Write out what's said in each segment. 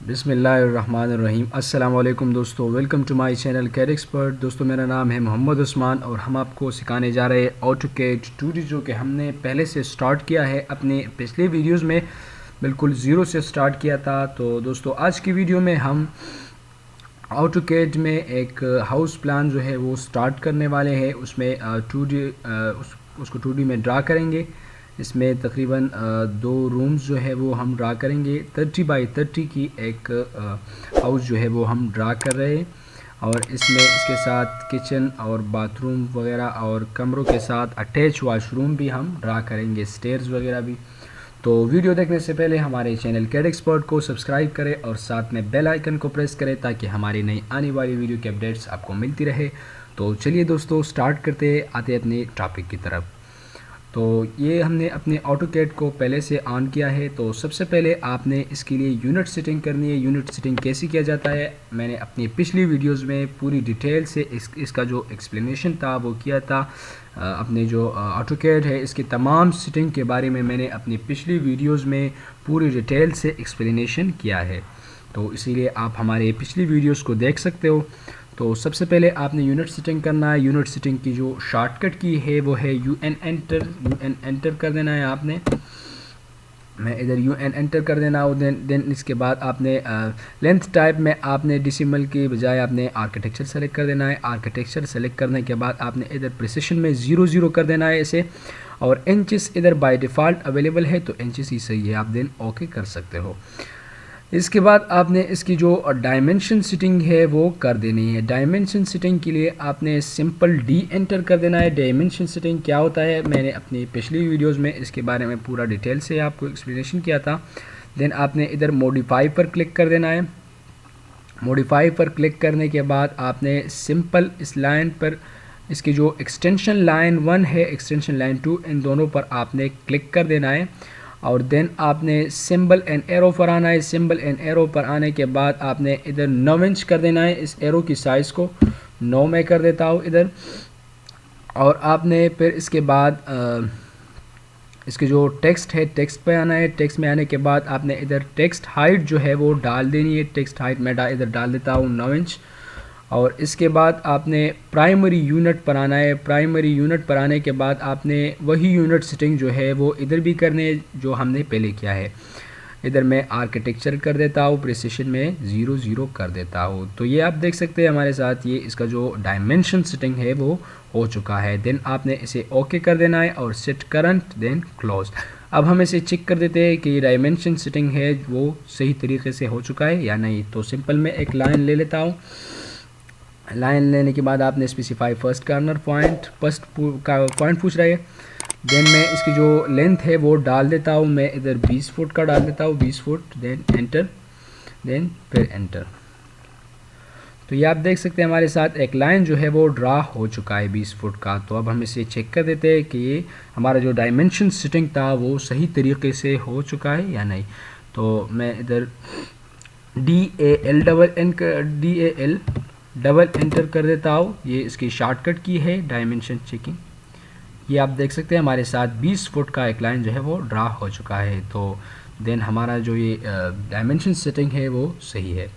बिस्मिल्लाहिर्रहमानिर्रहीम। अस्सलाम वालेकुम दोस्तों, welcome to my channel CAD expert. दोस्तों मेरा नाम है मोहम्मद उस्मान और हम आपको सिखाने जा रहे हैं ऑटोकैड 2D, जो कि हमने पहले से स्टार्ट किया है अपने पिछले वीडियोस में, बिल्कुल ज़ीरो से स्टार्ट किया था। तो दोस्तों आज की वीडियो में हम ऑटोकैड में एक हाउस प्लान जो है वो स्टार्ट करने वाले हैं। उसमें 2D उसको 2D में ड्रा करेंगे। इसमें तकरीबन 2 रूम्स जो है वो हम ड्रा करेंगे। 30 बाई 30 की एक हाउस जो है वो हम ड्रा कर रहे हैं और इसमें इसके साथ किचन और बाथरूम वगैरह और कमरों के साथ अटैच वाशरूम भी हम ड्रा करेंगे, स्टेयर्स वगैरह भी। तो वीडियो देखने से पहले हमारे चैनल कैड एक्सपर्ट को सब्सक्राइब करें और साथ में बेल आइकन को प्रेस करें ताकि हमारी नई आने वाली वीडियो की अपडेट्स आपको मिलती रहे। तो चलिए दोस्तों स्टार्ट करते आते अपने टॉपिक की तरफ। तो ये हमने अपने ऑटोकैड को पहले से ऑन किया है। तो सबसे पहले आपने इसके लिए यूनिट सेटिंग करनी है। यूनिट सेटिंग कैसे किया जाता है मैंने अपनी पिछली वीडियोस में पूरी डिटेल से इसका जो एक्सप्लेनेशन था वो किया था। अपने जो ऑटोकैड है इसकी तमाम सेटिंग के बारे में मैंने अपनी पिछली वीडियोस में पूरी डिटेल से एक्सप्लेनेशन किया है, तो इसीलिए आप हमारे पिछली वीडियोस को देख सकते हो। तो सबसे पहले आपने यूनिट सेटिंग करना है। यूनिट सेटिंग की जो शॉर्टकट की है वो है UN एंटर कर देना है आपने। मैं इधर UN एंटर कर देना हो। देन इसके बाद आपने लेंथ टाइप में आपने डेसिमल की बजाय आपने आर्किटेक्चर सेलेक्ट कर देना है। आर्किटेक्चर सेलेक्ट करने के बाद आपने इधर प्रिसिशन में 0 कर देना है इसे, और इंचेस इधर बाय डिफ़ॉल्ट अवेलेबल है तो इंचेस ही सही है, आप देन ओके कर सकते हो। इसके बाद आपने इसकी जो डायमेंशन सेटिंग है वो कर देनी है। डायमेंशन सेटिंग के लिए आपने सिंपल D एंटर कर देना है। डायमेंशन सेटिंग क्या होता है मैंने अपनी पिछली वीडियोस में इसके बारे में पूरा डिटेल से आपको एक्सप्लेनेशन किया था। देन आपने इधर मॉडिफाई पर क्लिक कर देना है। मॉडिफाई पर क्लिक करने के बाद आपने सिंपल इस लाइन पर इसकी जो एक्सटेंशन लाइन 1 है, एक्सटेंशन लाइन 2, इन दोनों पर आपने क्लिक कर देना है और देन आपने सिंबल एंड एरो पर आना है। सिंबल एंड एरो पर आने के बाद आपने इधर 9 इंच कर देना है। इस एरो की साइज़ को 9 में कर देता हूँ इधर। और आपने फिर इसके बाद इसके जो टेक्स्ट है टेक्स्ट पे आना है। टेक्स्ट में आने के बाद आपने इधर टेक्स्ट हाइट जो है वो डाल देनी है। टेक्स्ट हाइट मैं इधर डाल देता हूँ 9 इंच। और इसके बाद आपने प्राइमरी यूनिट पर आना है। प्राइमरी यूनिट पर आने के बाद आपने वही यूनिट सेटिंग जो है वो इधर भी करने जो हमने पहले किया है। इधर मैं आर्किटेक्चर कर देता हूँ, प्रिसिशन में 0 कर देता हूँ। तो ये आप देख सकते हैं हमारे साथ ये इसका जो डायमेंशन सेटिंग है वो हो चुका है। देन आपने इसे ओके कर देना है और सेट करंट देन क्लोज। अब हम इसे चेक कर देते हैं कि डायमेंशन सेटिंग है वो सही तरीके से हो चुका है या नहीं। तो सिंपल मैं एक लाइन ले लेता हूँ। लाइन लेने के बाद आपने specify first corner point, first का पॉइंट पूछ रहा है। देन मैं इसकी जो लेंथ है वो डाल देता हूँ, मैं इधर 20 फुट का डाल देता हूँ, 20 फुट। देन एंटर, देन फिर एंटर। तो ये आप देख सकते हैं हमारे साथ एक लाइन जो है वो ड्रा हो चुका है 20 फुट का। तो अब हम इसे चेक कर देते हैं कि ये हमारा जो डायमेंशन सेटिंग था वो सही तरीके से हो चुका है या नहीं। तो मैं इधर DAL डबल एंटर कर देता हूँ। ये इसकी शॉर्टकट की है डायमेंशन चेकिंग। ये आप देख सकते हैं हमारे साथ 20 फुट का एक लाइन जो है वो ड्रा हो चुका है। तो देन हमारा जो ये डायमेंशन सेटिंग है वो सही है।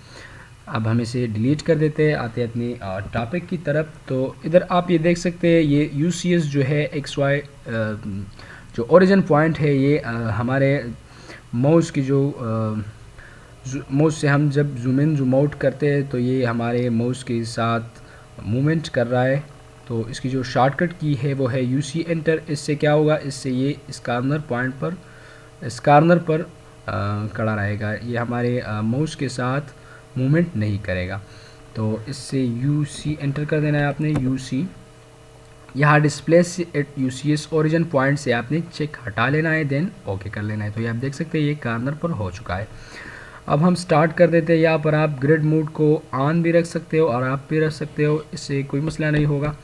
अब हम इसे डिलीट कर देते हैं, आते हैं अपनी टॉपिक की तरफ। तो इधर आप ये देख सकते हैं ये UCS जो है XY जो ओरिजिन पॉइंट है ये हमारे माउस की जो माउस से हम जब जूम इन जूम आउट करते हैं तो ये हमारे माउस के साथ मूवमेंट कर रहा है। तो इसकी जो शॉर्टकट की है वो है UC एंटर। इससे क्या होगा, इससे ये इस कार्नर पॉइंट पर, इस कार्नर पर खड़ा रहेगा, ये हमारे माउस के साथ मूवमेंट नहीं करेगा। तो इससे UC एंटर कर देना है आपने। UC यहाँ डिस्प्ले से एट UCS ओरिजिन पॉइंट से आपने चेक हटा लेना है, देन ओके कर लेना है। तो ये आप देख सकते हैं ये कार्नर पर हो चुका है। अब हम स्टार्ट कर देते हैं। यहाँ पर आप ग्रिड मोड को ऑन भी रख सकते हो और आप भी रख सकते हो, इससे कोई मसला नहीं होगा।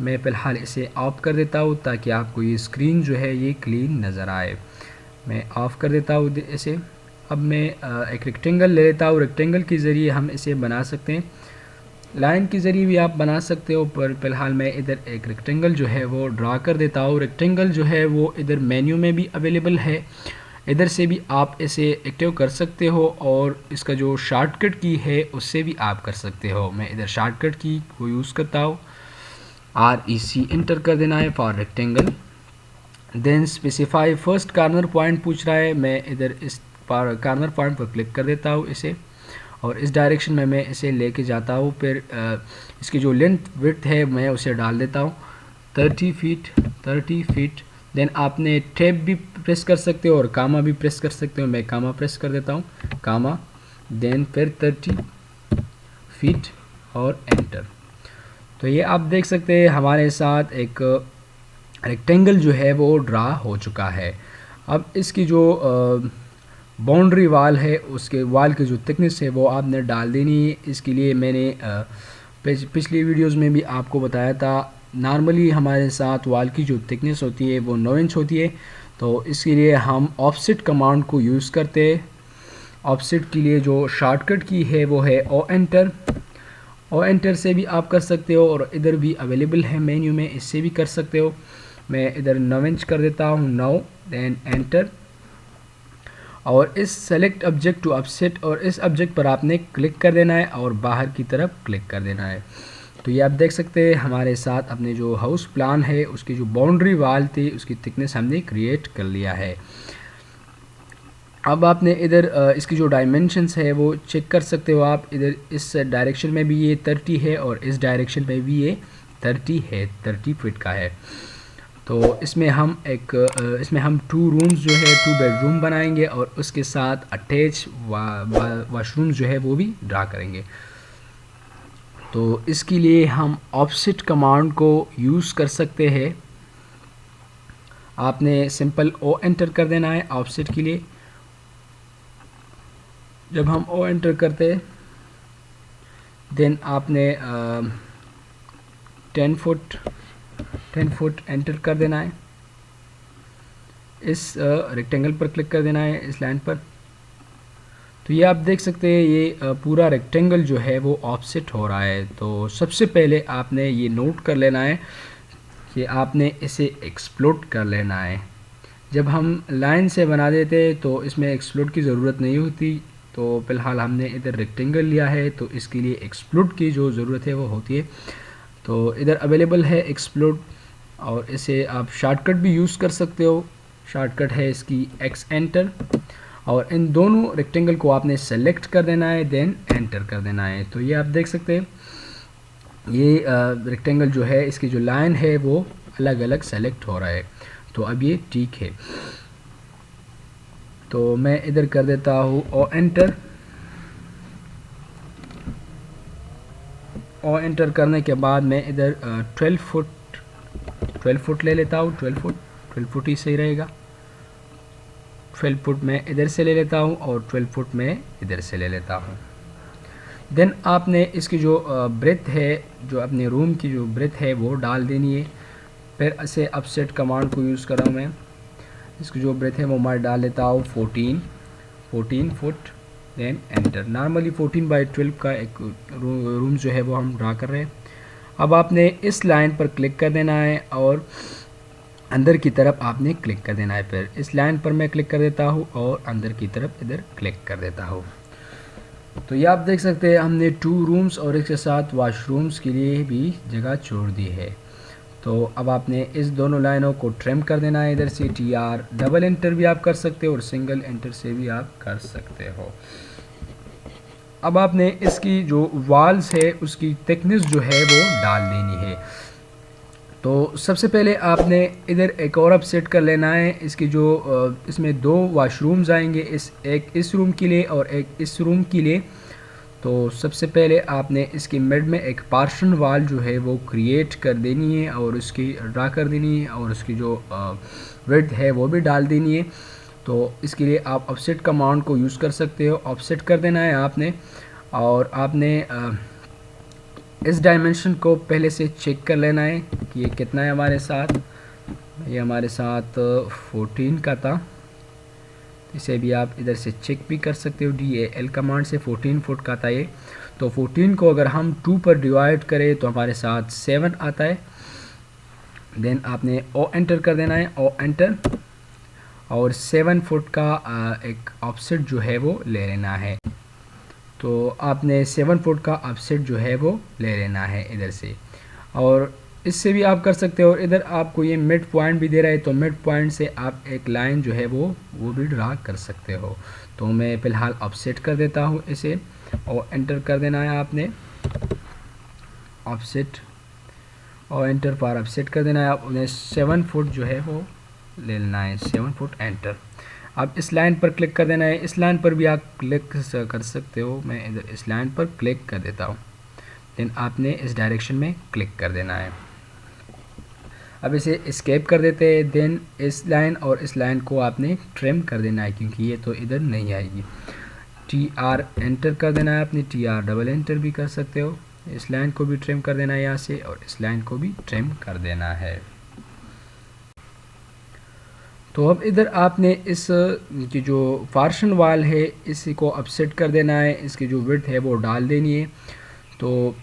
मैं फ़िलहाल इसे ऑफ कर देता हूँ ताकि आपको ये स्क्रीन जो है ये क्लीन नज़र आए। मैं ऑफ़ कर देता हूँ इसे। अब मैं एक रेक्टेंगल ले लेता हूँ। रेक्टेंगल के ज़रिए हम इसे बना सकते हैं, लाइन के ज़रिए भी आप बना सकते हो, पर फ़िलहाल मैं इधर एक रेक्टेंगल जो है वो ड्रा कर देता हूँ। रेक्टेंगल जो है वो इधर मेन्यू में भी अवेलेबल है, इधर से भी आप इसे एक्टिव कर सकते हो और इसका जो शॉर्टकट की है उससे भी आप कर सकते हो। मैं इधर शॉर्टकट की को यूज़ करता हूँ, REC इंटर कर देना है for rectangle. Then specify first corner point पूछ रहा है, मैं इधर इस कॉर्नर पॉइंट पर क्लिक कर देता हूँ इसे, और इस डायरेक्शन में मैं इसे लेके जाता हूँ। फिर इसकी जो लेंथ विड्थ है मैं उसे डाल देता हूँ 30 फीट। देन आपने टैब भी प्रेस कर सकते हो और कामा भी प्रेस कर सकते हो। मैं कामा प्रेस कर देता हूँ, कामा, देन फिर 30 फीट और एंटर। तो ये आप देख सकते हैं हमारे साथ एक रेक्टेंगल जो है वो ड्रा हो चुका है। अब इसकी जो बाउंड्री वाल है, उसके वाल की जो थिकनेस है वो आपने डाल देनी है। इसके लिए मैंने पिछली वीडियोस में भी आपको बताया था, नॉर्मली हमारे साथ वाल की जो थिकनेस होती है वो 9 इंच होती है। तो इसके लिए हम ऑफसेट कमांड को यूज़ करते हैं। ऑफसेट के लिए जो शॉर्टकट की है वो है ओ एंटर से भी आप कर सकते हो, और इधर भी अवेलेबल है मेन्यू में, इससे भी कर सकते हो। मैं इधर 9 इंच कर देता हूँ, 9, देन एंटर। और इस सेलेक्ट ऑब्जेक्ट टू ऑफसेट, और इस ऑब्जेक्ट पर आपने क्लिक कर देना है और बाहर की तरफ क्लिक कर देना है। तो ये आप देख सकते हैं हमारे साथ अपने जो हाउस प्लान है उसकी जो बाउंड्री वाल थी उसकी थिकनेस हमने क्रिएट कर लिया है। अब आपने इधर इसकी जो डायमेंशंस है वो चेक कर सकते हो आप। इधर इस डायरेक्शन में भी ये 30 है और इस डायरेक्शन में भी ये 30 है, 30 फीट का है। तो इसमें हम इसमें हम 2 रूम्स जो है 2 बेडरूम बनाएंगे और उसके साथ अटैच वाशरूम जो है वो भी ड्रा करेंगे। तो इसके लिए हम ऑफसेट कमांड को यूज़ कर सकते हैं। आपने सिंपल ओ एंटर कर देना है ऑफसेट के लिए। जब हम ओ एंटर करते हैं देन आपने 10 फुट एंटर कर देना है। इस रेक्टेंगल पर क्लिक कर देना है, इस लाइन पर। तो ये आप देख सकते हैं ये पूरा रेक्टेंगल जो है वो ऑफसेट हो रहा है। तो सबसे पहले आपने ये नोट कर लेना है कि आपने इसे एक्सप्लोड कर लेना है। जब हम लाइन से बना देते तो इसमें एक्सप्लोड की ज़रूरत नहीं होती। तो फ़िलहाल हमने इधर रेक्टेंगल लिया है तो इसके लिए एक्सप्लोड की जो ज़रूरत है वो होती है। तो इधर अवेलेबल है एक्सप्लोड, और इसे आप शॉर्टकट भी यूज़ कर सकते हो। शॉर्टकट है इसकी एक्स एंटर, और इन दोनों रेक्टेंगल को आपने सेलेक्ट कर देना है, देन एंटर कर देना है। तो ये आप देख सकते हैं ये रेक्टेंगल जो है इसकी जो लाइन है वो अलग अलग सेलेक्ट हो रहा है। तो अब ये ठीक है। तो मैं इधर कर देता हूँ ओ एंटर। ओ एंटर करने के बाद मैं इधर 12 फुट ले लेता हूँ। 12 फुट ही सही रहेगा। 12 फुट मैं इधर से ले लेता हूँ और 12 फुट मैं इधर से ले लेता हूँ। देन आपने इसकी जो ब्रेथ है, जो अपने रूम की जो ब्रेथ है वो डाल देनी है। फिर ऐसे ऑफसेट कमांड को यूज़ कर रहा हूँ मैं। इसकी जो ब्रेथ है वो मैं डाल लेता हूँ 14 फुट, देन एंटर। नॉर्मली 14/12 का एक रूम जो है वो हम ड्रा कर रहे हैं। अब आपने इस लाइन पर क्लिक कर देना है और अंदर की तरफ आपने क्लिक कर देना है। फिर इस लाइन पर मैं क्लिक कर देता हूँ और अंदर की तरफ इधर क्लिक कर देता हूँ। तो ये आप देख सकते हैं हमने 2 रूम्स और इसके साथ वॉशरूम्स के लिए भी जगह छोड़ दी है। तो अब आपने इस दोनों लाइनों को ट्रिम कर देना है। इधर से TR डबल एंटर भी आप कर सकते हो और सिंगल एंटर से भी आप कर सकते हो। अब आपने इसकी जो वॉल्स है उसकी थिकनेस जो है वो डाल देनी है। तो सबसे पहले आपने इधर एक और अपसेट कर लेना है। इसकी जो इसमें 2 वाशरूम्स आएंगे, एक इस रूम के लिए और एक इस रूम के लिए। तो सबसे पहले आपने इसकी मिड में एक पार्शन वाल जो है वो क्रिएट कर देनी है और उसकी ड्रा कर देनी है, और उसकी जो विड्थ है वो भी डाल देनी है। तो इसके लिए आप ऑफसेट कमांड को यूज़ कर सकते हो। ऑफसेट कर देना है आपने, और आपने इस डायमेंशन को पहले से चेक कर लेना है कि ये कितना है हमारे साथ। ये हमारे साथ 14 का था। इसे भी आप इधर से चेक भी कर सकते हो। DAL कमांड से 14 फुट का था ये। तो 14 को अगर हम 2 पर डिवाइड करें तो हमारे साथ 7 आता है। देन आपने ओ एंटर कर देना है, ओ एंटर। और 7 फुट का एक ऑफसेट जो है वो ले लेना है। तो आपने 7 फुट का ऑफसेट जो है वो ले लेना है इधर से, और इससे भी आप कर सकते हो। इधर आपको ये मिड पॉइंट भी दे रहा है, तो मिड पॉइंट से आप एक लाइन जो है वो भी ड्रा कर सकते हो। तो मैं फ़िलहाल ऑफसेट कर देता हूँ इसे, और एंटर कर देना है आपने ऑफसेट, और एंटर पर ऑफसेट कर देना है। आप उन्हें 7 फुट जो है वो ले लेना है, 7 फुट एंटर। अब इस लाइन पर क्लिक कर देना है। इस लाइन पर भी आप क्लिक कर सकते हो, मैं इधर इस लाइन पर क्लिक कर देता हूँ। देन आपने इस डायरेक्शन में क्लिक कर देना है। अब इसे एस्केप कर देते हैं। देन इस लाइन और इस लाइन को आपने ट्रिम कर देना है, क्योंकि ये तो इधर नहीं आएगी। TR एंटर कर देना है, अपनी TR डबल एंटर भी कर सकते हो। इस लाइन को भी ट्रिम कर देना है यहाँ से, और इस लाइन को भी ट्रिम कर देना है। तो अब इधर आपने इस की जो पार्शन वाल है इसी को अपसेट कर देना है, इसकी जो विड्थ है वो डाल देनी है। तो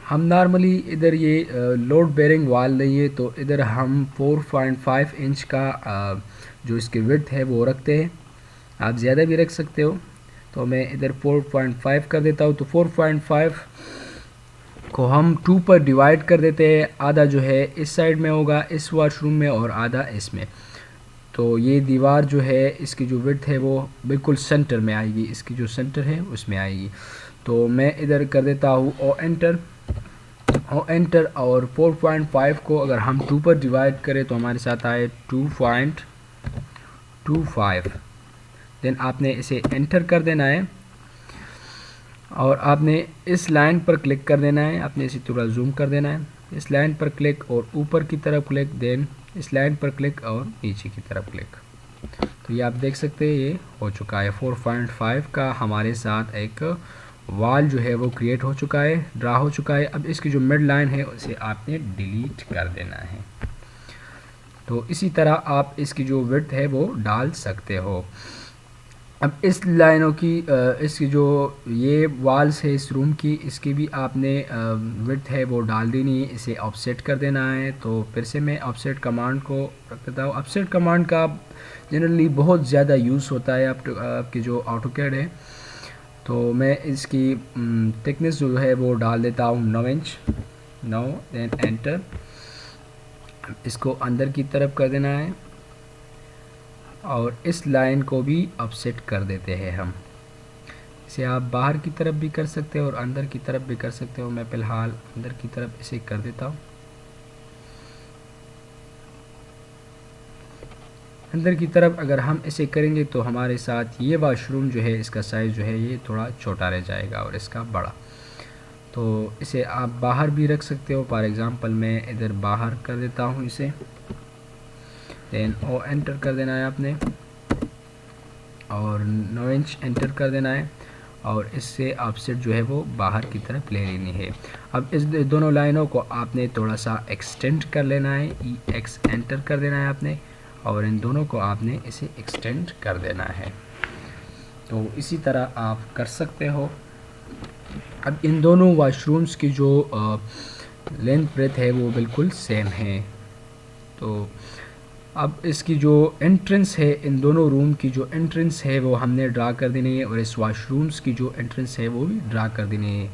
हम नॉर्मली इधर ये लोड बेरिंग वाल नहीं है, तो इधर हम 4.5 इंच का जो इसकी विड्थ है वो रखते हैं। आप ज़्यादा भी रख सकते हो, तो मैं इधर 4.5 कर देता हूँ। तो 4.5 को हम 2 पर डिवाइड कर देते हैं। आधा जो है इस साइड में होगा, इस वॉशरूम में, और आधा इसमें। तो ये दीवार जो है इसकी जो विड्थ है वो बिल्कुल सेंटर में आएगी, इसकी जो सेंटर है उसमें आएगी। तो मैं इधर कर देता हूँ और एंटर, और 4.5 को अगर हम 2 पर डिवाइड करें तो हमारे साथ आए 2.25। देन आपने इसे एंटर कर देना है, और आपने इस लाइन पर क्लिक कर देना है। आपने इसे थोड़ा जूम कर देना है। इस लाइन पर क्लिक और ऊपर की तरफ क्लिक, देन इस लाइन पर क्लिक और नीचे की तरफ क्लिक। तो ये आप देख सकते हैं ये हो चुका है। 4.5 का हमारे साथ एक वाल जो है वो क्रिएट हो चुका है, ड्रा हो चुका है। अब इसकी जो मिड लाइन है उसे आपने डिलीट कर देना है। तो इसी तरह आप इसकी जो विड्थ है वो डाल सकते हो। अब इस लाइनों की इसकी जो ये वॉल्स है इस रूम की, इसकी भी आपने विड्थ है वो डाल देनी है, इसे ऑफसेट कर देना है। तो फिर से मैं ऑफसेट कमांड को रख देता हूँ। ऑफसेट कमांड का जनरली बहुत ज़्यादा यूज़ होता है आपकी जो ऑटोकैड है। तो मैं इसकी थिकनेस जो है वो डाल देता हूँ 9 इंच, 9। देन एंटर, इसको अंदर की तरफ कर देना है, और इस लाइन को भी ऑफसेट कर देते हैं हम। इसे आप बाहर की तरफ भी कर सकते हो और अंदर की तरफ भी कर सकते हो। मैं फ़िलहाल अंदर की तरफ इसे कर देता हूँ। अंदर की तरफ अगर हम इसे करेंगे तो हमारे साथ ये वॉशरूम जो है इसका साइज़ जो है ये थोड़ा छोटा रह जाएगा और इसका बड़ा। तो इसे आप बाहर भी रख सकते हो। फॉर एग्ज़ाम्पल मैं इधर बाहर कर देता हूँ इसे। देन ओ एंटर कर देना है आपने, और 9 इंच एंटर कर देना है, और इससे ऑफसेट जो है वो बाहर की तरफ ले लेनी है। अब इस दोनों लाइनों को आपने थोड़ा सा एक्सटेंड कर लेना है। EX एंटर कर देना है आपने, और इन दोनों को आपने इसे एक्सटेंड कर देना है। तो इसी तरह आप कर सकते हो। अब इन दोनों वॉशरूम्स की जो लेंथ ब्रेथ है वो बिल्कुल सेम है। तो अब इसकी जो एंट्रेंस है, इन दोनों रूम की जो एंट्रेंस है वो हमने ड्रा कर देनी है, और इस वॉशरूम्स की जो एंट्रेंस है वो भी ड्रा कर देनी है।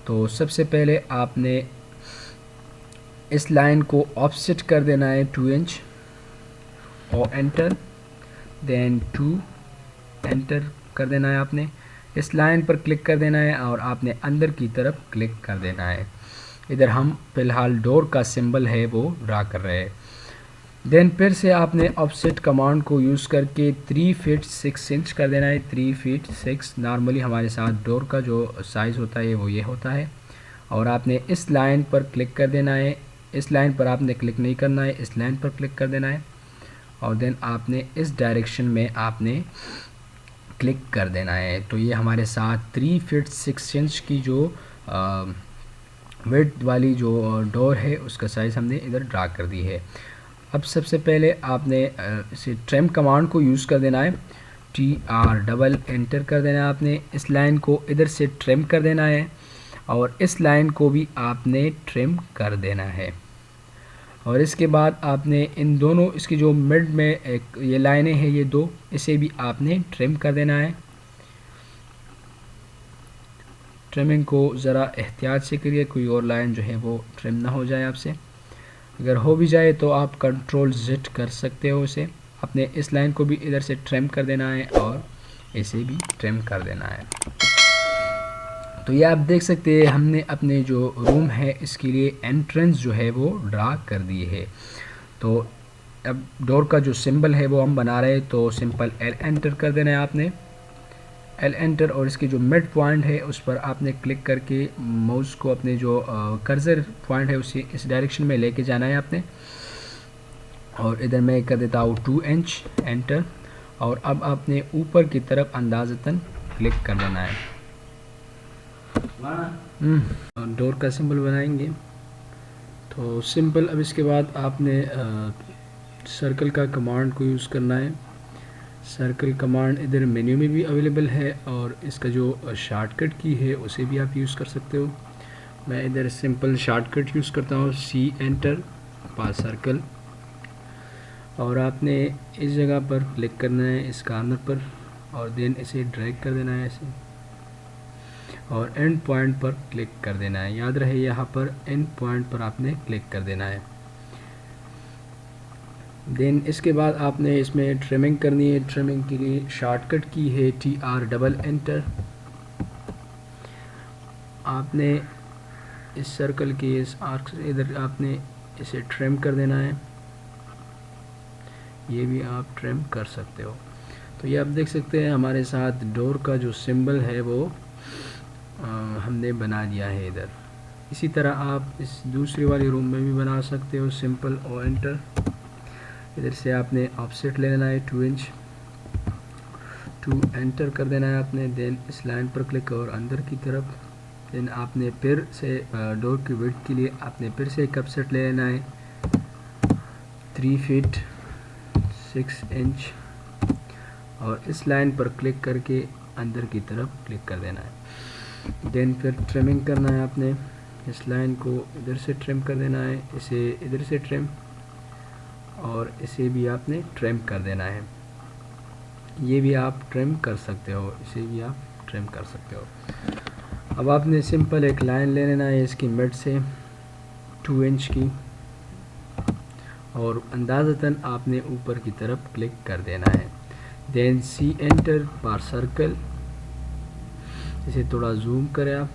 तो सबसे पहले आपने इस लाइन को ऑफसेट कर देना है 2 इंच, और एंटर, देन 2 एंटर कर देना है आपने। इस लाइन पर क्लिक कर देना है, और आपने अंदर की तरफ क्लिक कर देना है। इधर हम फ़िलहाल डोर का सिंबल है वो ड्रा कर रहे हैं। देन फिर से आपने ऑफसेट कमांड को यूज़ करके 3 फीट 6 इंच कर देना है। 3 फीट 6 नॉर्मली हमारे साथ डोर का जो साइज़ होता है वो ये होता है। और आपने इस लाइन पर क्लिक कर देना है। इस लाइन पर आपने क्लिक नहीं करना है, इस लाइन पर क्लिक कर देना है, और देन आपने इस डायरेक्शन में आपने क्लिक कर देना है। तो ये हमारे साथ 3 फीट 6 इंच की जो विड्थ वाली जो डोर है उसका साइज़ हमने इधर ड्रा कर दी है। अब सबसे पहले आपने इसे ट्रिम कमांड को यूज़ कर देना है। TR डबल एंटर कर देना है आपने। इस लाइन को इधर से ट्रिम कर देना है, और इस लाइन को भी आपने ट्रिम कर देना है। और इसके बाद आपने इन दोनों, इसकी जो मिड में एक ये लाइनें हैं ये दो, इसे भी आपने ट्रिम कर देना है। ट्रिमिंग को ज़रा एहतियात से करिए, कोई और लाइन जो है वो ट्रिम ना हो जाए आपसे। अगर हो भी जाए तो आप कंट्रोल Z कर सकते हो इसे। अपने इस लाइन को भी इधर से ट्रिम कर देना है और इसे भी ट्रिम कर देना है। तो ये आप देख सकते हैं हमने अपने जो रूम है इसके लिए एंट्रेंस जो है वो ड्रा कर दिए है। तो अब डोर का जो सिंबल है वो हम बना रहे हैं, तो सिंपल L एंटर कर देना है आपने, L एंटर, और इसकी जो मिड पॉइंट है उस पर आपने क्लिक करके माउस को अपने जो कर्सर पॉइंट है उसे इस डायरेक्शन में लेके जाना है आपने। और इधर मैं कर देता हूँ 2 इंच एंटर, और अब आपने ऊपर की तरफ अंदाज़तन क्लिक कर देना है। डोर का सिंबल बनाएंगे तो सिंपल। अब इसके बाद आपने सर्कल का कमांड को यूज़ करना है। सर्कल कमांड इधर मेन्यू में भी अवेलेबल है, और इसका जो शॉर्टकट की है उसे भी आप यूज़ कर सकते हो। मैं इधर सिंपल शॉर्टकट यूज़ करता हूँ, C एंटर पास सर्कल, और आपने इस जगह पर क्लिक करना है इस कॉर्नर पर, और देन इसे ड्रैग कर देना है ऐसे, और एंड पॉइंट पर क्लिक कर देना है। याद रहे यहाँ पर एंड पॉइंट पर आपने क्लिक कर देना है। देन इसके बाद आपने इसमें ट्रिमिंग करनी है। ट्रिमिंग के लिए शॉर्टकट की है TR डबल एंटर। आपने इस सर्कल के इस आर्क से इधर आपने इसे ट्रिम कर देना है। ये भी आप ट्रिम कर सकते हो। तो ये आप देख सकते हैं हमारे साथ डोर का जो सिंबल है वो हमने बना दिया है इधर। इसी तरह आप इस दूसरी वाली रूम में भी बना सकते हो। सिंपल O एंटर, इधर से आपने ऑफसेट ले लेना है 2 इंच, 2 एंटर कर देना है आपने। देन इस लाइन पर क्लिक और अंदर की तरफ, देन आपने फिर से डोर की विड्थ के लिए आपने फिर से एक ऑफसेट ले लेना है 3 फीट 6 इंच, और इस लाइन पर क्लिक करके अंदर की तरफ क्लिक कर देना है। देन फिर ट्रिमिंग करना है आपने। इस लाइन को इधर से ट्रिम कर देना है, इसे इधर से ट्रिम, और इसे भी आपने ट्रिम कर देना है। ये भी आप ट्रिम कर सकते हो, इसे भी आप ट्रिम कर सकते हो। अब आपने सिंपल एक लाइन ले लेना है इसकी मिड से 2 इंच की, और अंदाज़तन आपने ऊपर की तरफ क्लिक कर देना है। देन C एंटर पार सर्कल, इसे थोड़ा जूम करें आप।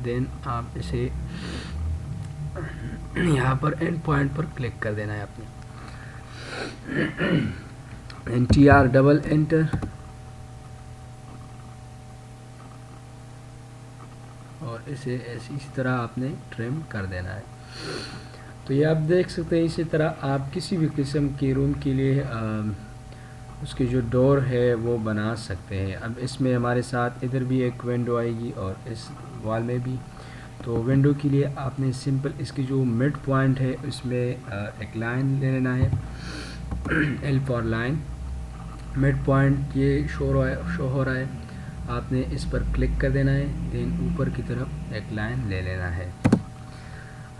देन आप इसे यहाँ पर एंड पॉइंट पर क्लिक कर देना है आपने। TR डबल एंटर, और इसे इसी तरह आपने ट्रिम कर देना है। तो ये आप देख सकते हैं इसी तरह आप किसी भी किस्म के रूम के लिए उसकी जो डोर है वो बना सकते हैं। अब इसमें हमारे साथ इधर भी एक विंडो आएगी और इस वॉल में भी। तो विंडो के लिए आपने सिंपल इसकी जो मिड पॉइंट है इसमें एक लाइन ले लेना है, L for line. Mid point ये शो हो रहा है, आपने इस पर क्लिक कर देना है। देन ऊपर की तरफ एक लाइन ले लेना है।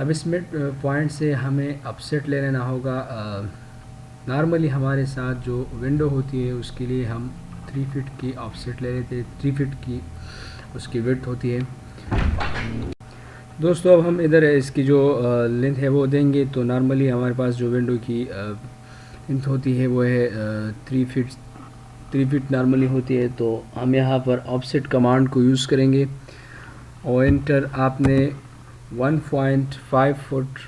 अब इस मिड पॉइंट से हमें ऑफसेट ले लेना होगा। नॉर्मली हमारे साथ जो विंडो होती है उसके लिए हम 3 फीट की ऑफसेट ले लेते हैं, 3 फीट की उसकी विड्थ होती है। दोस्तों अब हम इधर इसकी जो लेंथ है वो देंगे। तो नॉर्मली हमारे पास जो विंडो की लेंथ होती है वो है 3 फीट नॉर्मली होती है। तो हम यहाँ पर ऑफसेट कमांड को यूज़ करेंगे। और एंटर आपने 1.5 फुट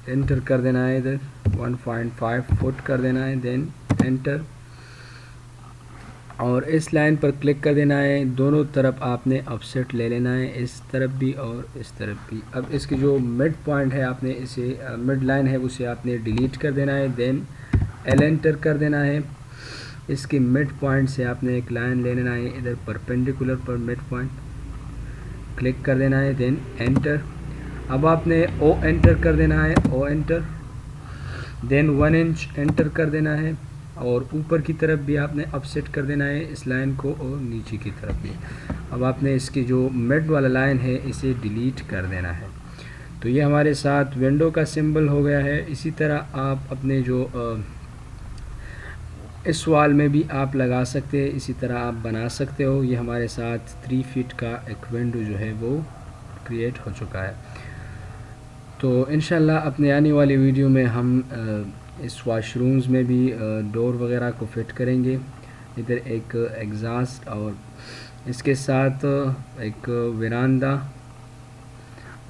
एंटर कर देना है, इधर 1.5 फुट कर देना है। देन एंटर, और इस लाइन पर क्लिक कर देना है। दोनों तरफ आपने ऑफसेट ले लेना है, इस तरफ भी और इस तरफ भी। अब इसकी जो मिड पॉइंट है आपने इसे मिड लाइन है उसे आपने डिलीट कर देना है। देन L एंटर कर देना है। इसकी मिड पॉइंट से आपने एक लाइन ले लेना है, इधर परपेंडिकुलर पर मिड पॉइंट क्लिक कर देना है। Then enter. अब आपने O एंटर कर देना है, O enter. Then 1 inch enter कर देना है, और ऊपर की तरफ भी आपने ऑफसेट कर देना है इस लाइन को, और नीचे की तरफ भी। अब आपने इसकी जो मिड वाला लाइन है इसे डिलीट कर देना है। तो ये हमारे साथ विंडो का सिंबल हो गया है। इसी तरह आप अपने जो इस वॉल में भी आप लगा सकते हैं, इसी तरह आप बना सकते हो। ये हमारे साथ 3 फीट का एक विंडो जो है वो क्रिएट हो चुका है। तो इंशाल्लाह अपने आने वाली वीडियो में हम इस वॉशरूम्स में भी डोर वगैरह को फिट करेंगे। इधर एक एग्जॉस्ट और इसके साथ एक वरांडा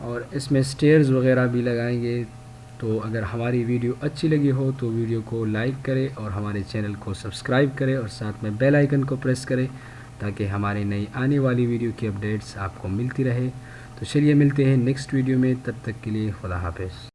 और इसमें स्टेयर्स वगैरह भी लगाएंगे। तो अगर हमारी वीडियो अच्छी लगी हो तो वीडियो को लाइक करें और हमारे चैनल को सब्सक्राइब करें और साथ में बेल आइकन को प्रेस करें ताकि हमारी नई आने वाली वीडियो की अपडेट्स आपको मिलती रहे। तो चलिए मिलते हैं नेक्स्ट वीडियो में, तब तक के लिए खुदा हाफिज़।